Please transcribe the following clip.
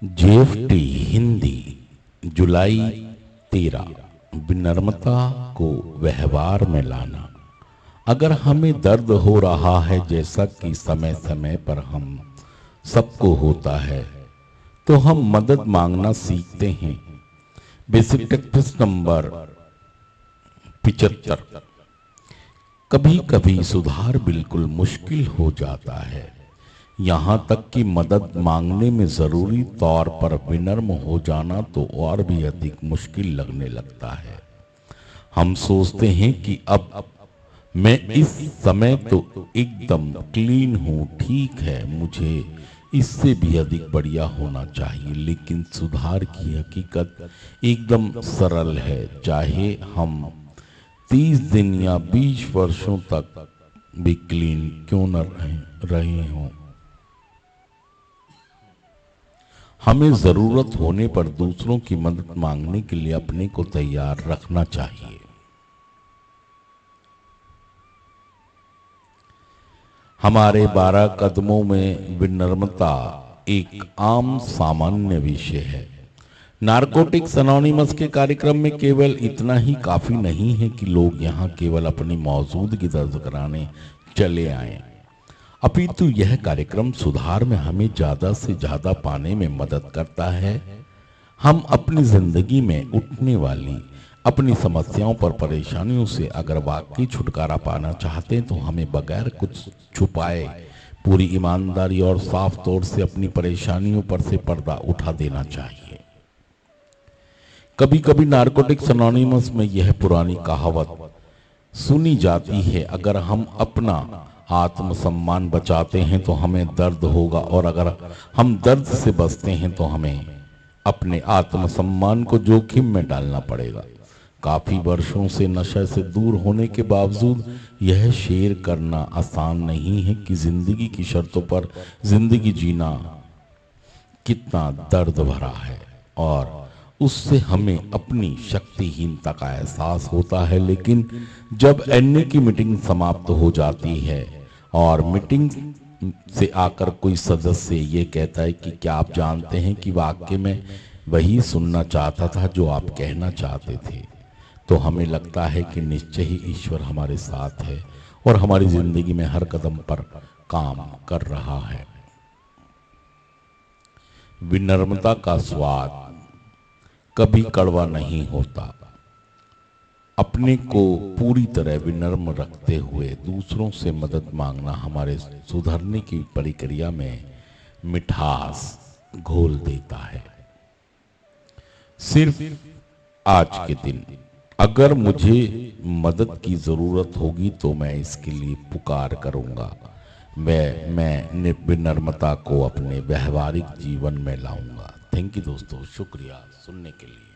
जीएफटी हिंदी जुलाई 13। विनम्रता को व्यवहार में लाना। अगर हमें दर्द हो रहा है जैसा कि समय समय पर हम सबको होता है तो हम मदद मांगना सीखते हैं। Basic text number 75। कभी कभी सुधार बिल्कुल मुश्किल हो जाता है, यहाँ तक कि मदद मांगने में जरूरी तौर पर विनम्र हो जाना तो और भी अधिक मुश्किल लगने लगता है। हम सोचते हैं कि अब मैं इस समय तो एकदम क्लीन हूँ, ठीक है, मुझे इससे भी अधिक बढ़िया होना चाहिए। लेकिन सुधार की हकीकत एकदम सरल है, चाहे हम 30 दिन या 20 वर्षों तक भी क्लीन क्यों न रहे हों। हमें जरूरत होने पर दूसरों की मदद मांगने के लिए अपने को तैयार रखना चाहिए। हमारे 12 कदमों में विनम्रता एक आम सामान्य विषय है। नारकोटिक्स एनोनिमस के कार्यक्रम में केवल इतना ही काफी नहीं है कि लोग यहाँ केवल अपनी मौजूदगी दर्ज कराने चले आए, अपितु यह कार्यक्रम सुधार में हमें ज्यादा से ज्यादा पाने में मदद करता है। हम अपनी जिंदगी में उठने वाली अपनी समस्याओं पर परेशानियों से अगर वाकई छुटकारा पाना चाहते हैं तो हमें बगैर कुछ छुपाए पूरी ईमानदारी और साफ तौर से अपनी परेशानियों पर से पर्दा उठा देना चाहिए। कभी कभी नारकोटिक्स एनोनिमस में यह पुरानी कहावत सुनी जाती है, अगर हम अपना आत्मसम्मान बचाते हैं तो हमें दर्द होगा, और अगर हम दर्द से बचते हैं तो हमें अपने आत्मसम्मान को जोखिम में डालना पड़ेगा। काफी वर्षों से नशे से दूर होने के बावजूद यह शेयर करना आसान नहीं है कि जिंदगी की शर्तों पर जिंदगी जीना कितना दर्द भरा है, और उससे हमें अपनी शक्तिहीनता का एहसास होता है। लेकिन जब एनए की मीटिंग समाप्त हो जाती है और मीटिंग से आकर कोई सदस्य ये कहता है कि क्या आप जानते हैं कि वाकई में वही सुनना चाहता था जो आप कहना चाहते थे, तो हमें लगता है कि निश्चय ही ईश्वर हमारे साथ है और हमारी जिंदगी में हर कदम पर काम कर रहा है। विनम्रता का स्वाद कभी कड़वा नहीं होता। अपने को पूरी तरह विनम्र रखते हुए दूसरों से मदद मांगना हमारे सुधरने की प्रक्रिया में मिठास घोल देता है। सिर्फ आज के दिन अगर मुझे मदद की जरूरत होगी तो मैं इसके लिए पुकार करूंगा। मैं विनम्रता को अपने व्यवहारिक जीवन में लाऊंगा। थैंक यू दोस्तों, शुक्रिया सुनने के लिए।